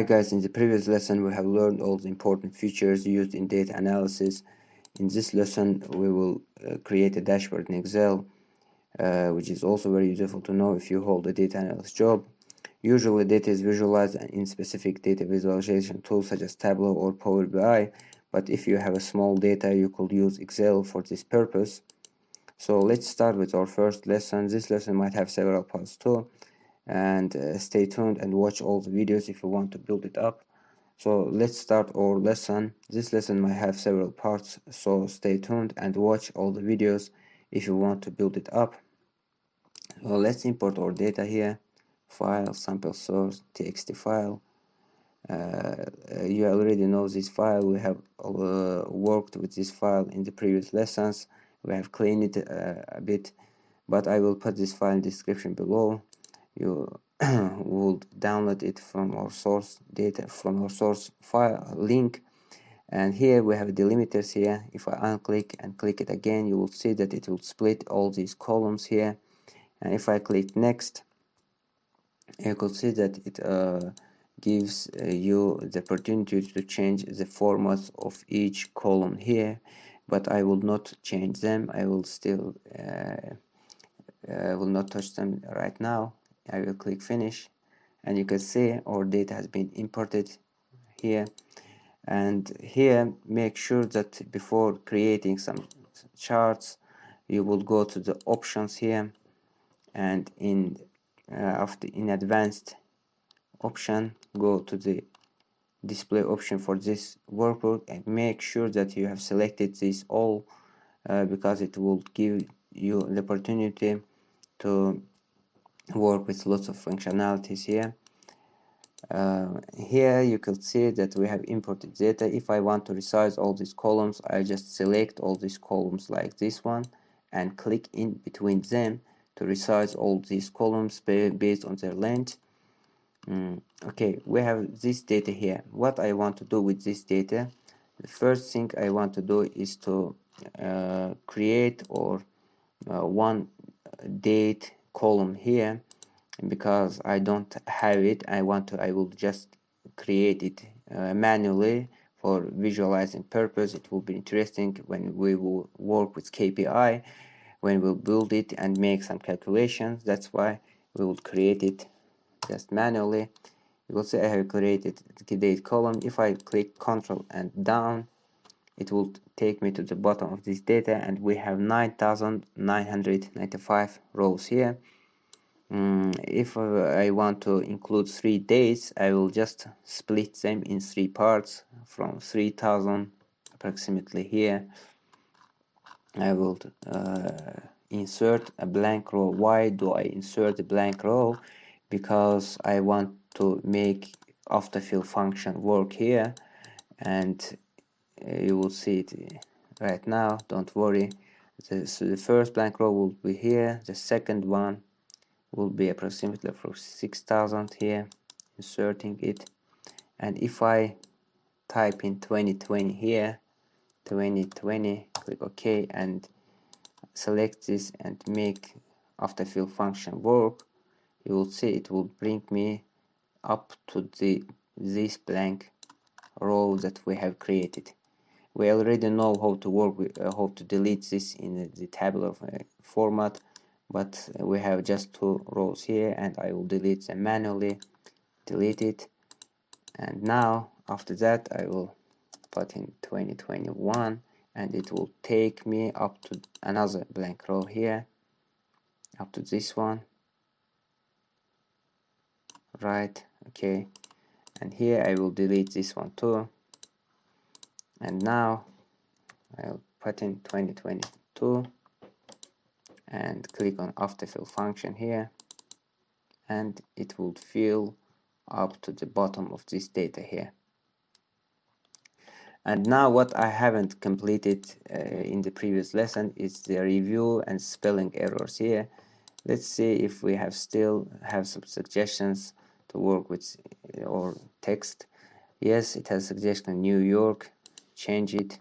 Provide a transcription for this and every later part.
Hi guys, in the previous lesson we have learned all the important features used in data analysis. In this lesson we will create a dashboard in Excel, which is also very useful to know if you hold a data analyst job. Usually data is visualized in specific data visualization tools such as Tableau or Power BI, but if you have a small data you could use Excel for this purpose. So let's start with our first lesson. This lesson might have several parts too, and stay tuned and watch all the videos if you want to build it up. So let's start our lesson. This lesson might have several parts, so stay tuned and watch all the videos if you want to build it up. So let's import our data here. File, sample source, txt file. You already know this file. We have worked with this file in the previous lessons. We have cleaned it a bit, but I will put this file in the description below. You will download it from our source data, from our source file link, and here we have delimiters here. If I unclick and click it again, you will see that it will split all these columns here, and if I click next, you could see that it gives you the opportunity to change the formats of each column here, but I will not change them. I will still will not touch them right now. I will click finish, and you can see our data has been imported here. And here make sure that before creating some charts you will go to the options here, and in advanced option go to the display option for this workbook, and make sure that you have selected this all because it will give you the opportunity to work with lots of functionalities here. Here you can see that we have imported data. If I want to resize all these columns, I just select all these columns like this one and click in between them to resize all these columns based on their length. Okay, we have this data here. What I want to do with this data, the first thing I want to do is to create one date column here. Because I don't have it, I will just create it manually for visualizing purpose. It will be interesting when we will work with KPI, when we'll build it and make some calculations. That's why we will create it just manually. You will see I have created the date column. If I click Ctrl and down, it will take me to the bottom of this data, and we have 9,995 rows here. If I want to include 3 days, I will just split them in 3 parts from 3,000 approximately here. I will insert a blank row. Why do I insert a blank row? Because I want to make autofill function work here, and you will see it right now. Don't worry. So the first blank row will be here. The second one will be approximately for 6,000 here, inserting it. And if I type in 2020 here, 2020, click OK and select this and make autofill function work, you will see it will bring me up to this blank row that we have created. We already know how to work with how to delete this in the tabular format, but we have just 2 rows here, and I will delete them manually. Delete it, and now after that I will put in 2021, and it will take me up to another blank row here, up to this one, right? Okay, and here I will delete this one too, and now I'll put in 2022 and click on autofill function here, and it will fill up to the bottom of this data here. And now what I haven't completed in the previous lesson is the review and spelling errors here. Let's see if we still have some suggestions to work with or text. Yes, it has suggestion New York, change it.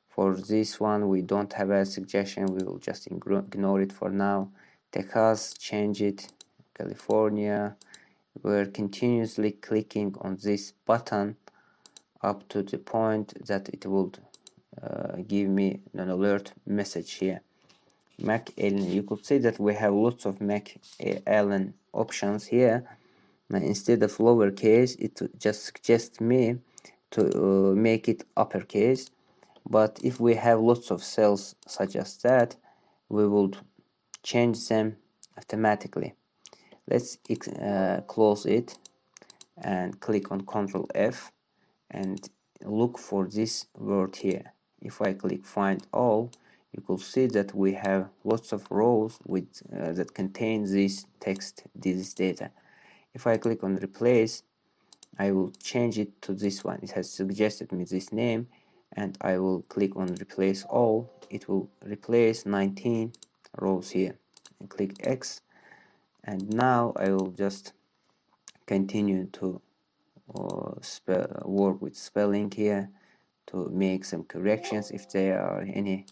For this one we don't have a suggestion, we will just ignore it for now. Texas, change it. California, we're continuously clicking on this button up to the point that it will give me an alert message here. MacAllen, you could see that we have lots of MacAllen options here. Now, instead of lowercase, it just suggests me to make it uppercase. But if we have lots of cells such as that, we will change them automatically. Let's close it and click on Ctrl F and look for this word here. If I click find all, you could see that we have lots of rows with that contain this text, this data. If I click on replace, I will change it to this one. It has suggested me this name, and I will click on replace all. It will replace 19 rows here, and click X, and now I will just continue to work with spelling here to make some corrections if there are any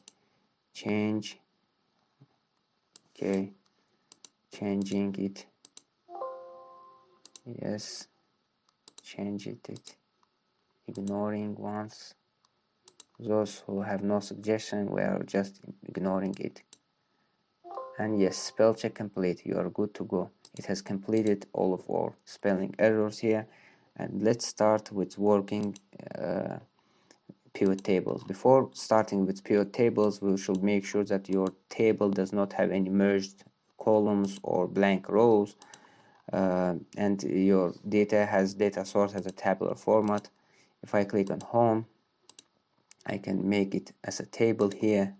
change. Okay, changing it, yes, change it, ignoring ones. Those who have no suggestion, we are just ignoring it. And yes, spell check complete. You are good to go. It has completed all of our spelling errors here. And let's start with working pivot tables. Before starting with pivot tables, we should make sure that your table does not have any merged columns or blank rows, and your data source has a tabular format. If I click on home, I can make it as a table here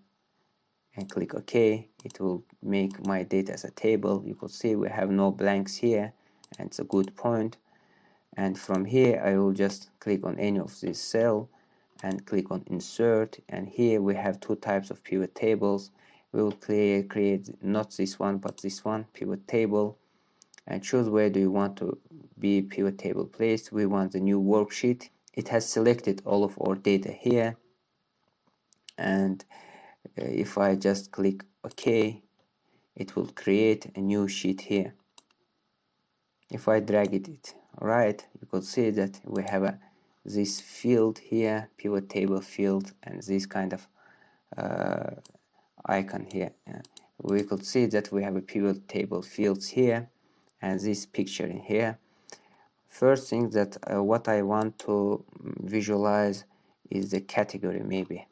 and click OK. It will make my data as a table. You could see we have no blanks here, and it's a good point. And from here I will just click on any of this cell and click on insert, and here we have two types of pivot tables. We will create not this one but this one, pivot table, and choose where do you want to be pivot table placed. We want the new worksheet. It has selected all of our data here, and if I just click OK, it will create a new sheet here. If I drag it right, you could see that we have this field here, pivot table field, and this kind of icon here. We could see that we have a pivot table fields here and this picture in here. First thing that what I want to visualize is the category. Maybe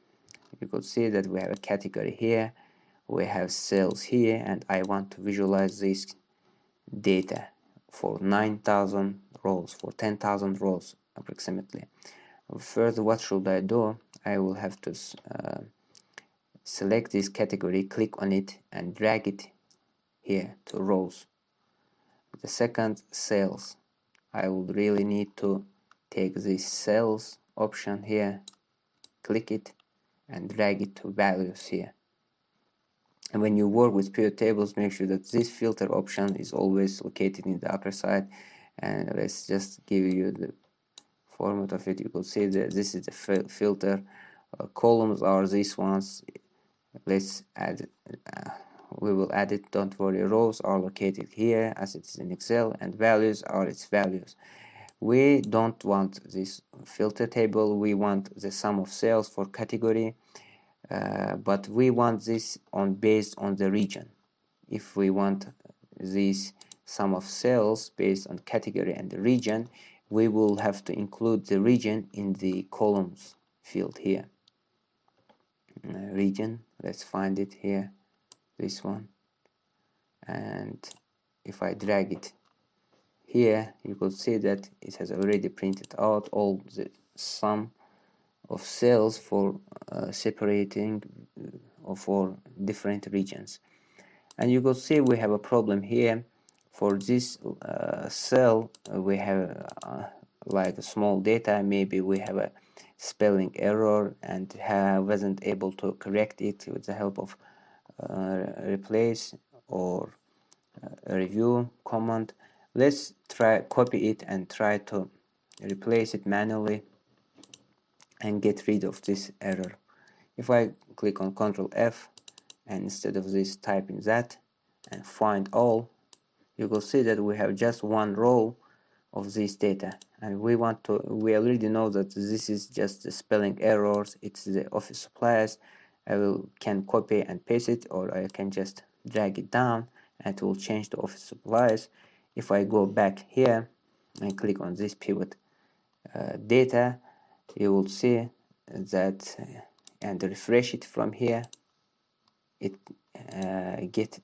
you could see that we have a category here, we have cells here, and I want to visualize this data for 9,000 rows, for 10,000 rows approximately. First, what should I do? I will have to select this category, click on it, and drag it here to rows. The second, cells. I would really need to take this cells option here, click it, and drag it to values here. And when you work with pivot tables, make sure that this filter option is always located in the upper side. And let's just give you the format of it. You can see that this is the filter. Columns are these ones. Let's add we will add it. Don't worry, rows are located here as it is in Excel, and values are its values. We don't want this filter table, we want the sum of cells for category, but we want this based on the region. If we want this sum of cells based on category and the region, we will have to include the region in the columns field here. Region, let's find it here, this one, and if I drag it here, you could see that it has already printed out all the sum of cells for separating for different regions. And you could see we have a problem here. For this cell, we have like a small data. Maybe we have a spelling error and wasn't able to correct it with the help of replace or a review command. Let's try copy it and try to replace it manually and get rid of this error. If I click on Ctrl F and instead of this type in that and find all, you will see that we have just one row of this data, and we already know that this is just the spelling errors, it's the office supplies. Can copy and paste it, or I can just drag it down and it will change the office supplies. If I go back here and click on this pivot data, you will see that and refresh it from here, it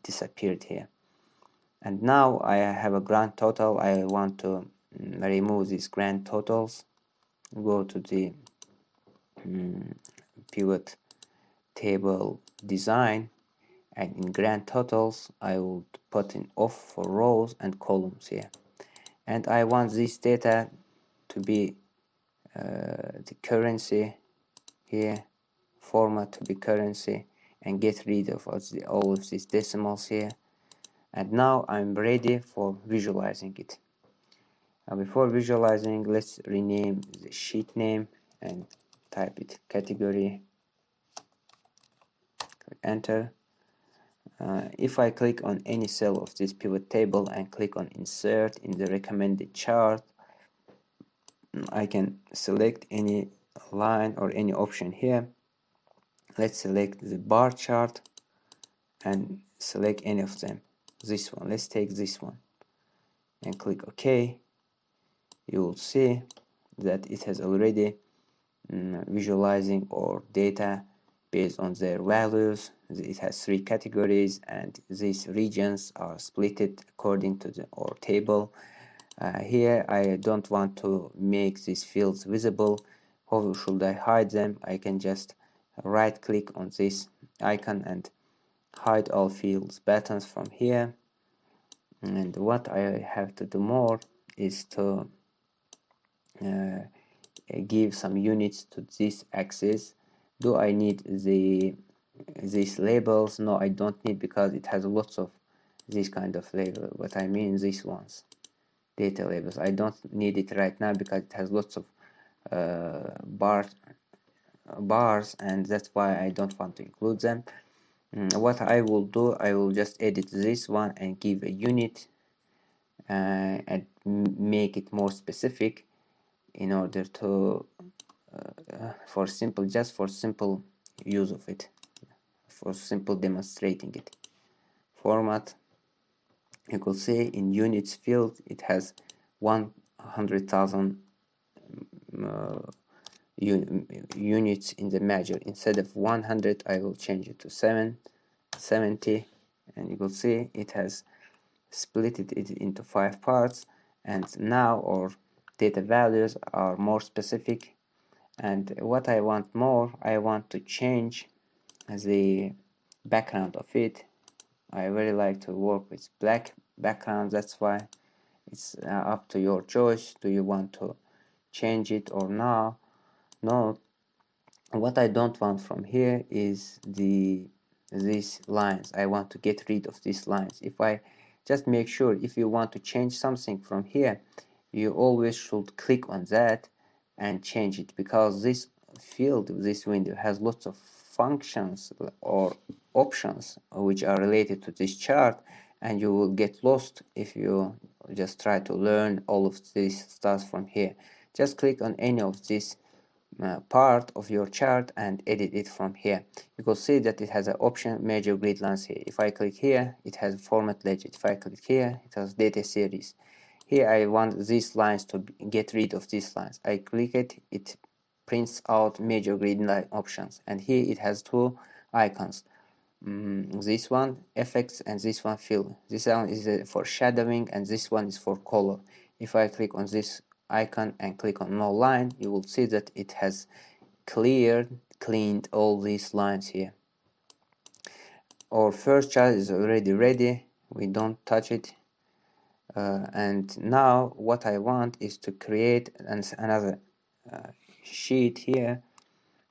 disappeared here. And now I have a grand total. I want to remove these grand totals. Go to the pivot table design, and in grand totals I will put in off for rows and columns here, and I want this data to be the currency here, format to be currency, and get rid of all of these decimals here. And now I'm ready for visualizing it. Before visualizing, let's rename the sheet name and type it category, enter. If I click on any cell of this pivot table and click on insert in the recommended chart, I can select any line or any option here. Let's select the bar chart and select any of them. This one, let's take this one and click OK. You will see that it has already visualizing or data based on their values. It has 3 categories, and these regions are splitted according to our table. Here I don't want to make these fields visible. How should I hide them? I can just right click on this icon and hide all fields buttons from here. And what I have to do more is to give some units to this axis. Do I need these labels? No, I don't need, because it has lots of this kind of label. What I mean, these ones, data labels. I don't need it right now because it has lots of bars, and that's why I don't want to include them. What I will do, I will just edit this one and give a unit and make it more specific in order to for simple use of it, for simple demonstrating it. Format, you could see in units field it has 100,000 units in the measure. Instead of 100, I will change it to 70, and you will see it has split it into 5 parts, and now our data values are more specific. And what I want more, I want to change the background of it. I really like to work with black background, that's why it's up to your choice. Do you want to change it or not? No. What I don't want from here is these lines. I want to get rid of these lines. If I just make sure, if you want to change something from here, you always should click on that and change it, because this field, this window, has lots of functions or options which are related to this chart, and you will get lost if you just try to learn all of this stuff from here. Just click on any of this part of your chart and edit it from here. You can see that it has an option major grid lines here. If I click here, it has format legend. If I click here, it has data series. Here I want these lines to get rid of these lines. I click it, it prints out major grid line options, and here it has 2 icons. This one effects and this one fill. This one is for shadowing and this one is for color. If I click on this icon and click on no line, you will see that it has cleaned all these lines here. Our first chart is already ready, we don't touch it. And now what I want is to create another sheet here.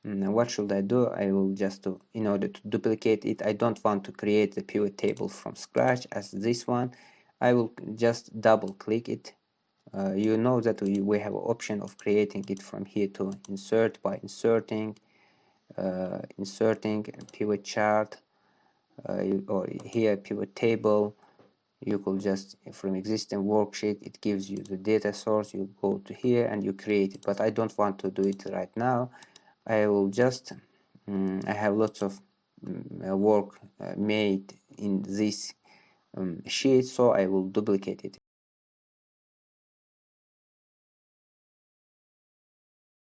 What should I do? I will just in order to duplicate it, I don't want to create the pivot table from scratch as this one. I will just double click it. You know that we have an option of creating it from here to insert by inserting pivot chart, or here pivot table, You could just, from existing worksheet, it gives you the data source, you go to here and you create it, but I don't want to do it right now. I will just I have lots of work made in this sheet, so I will duplicate it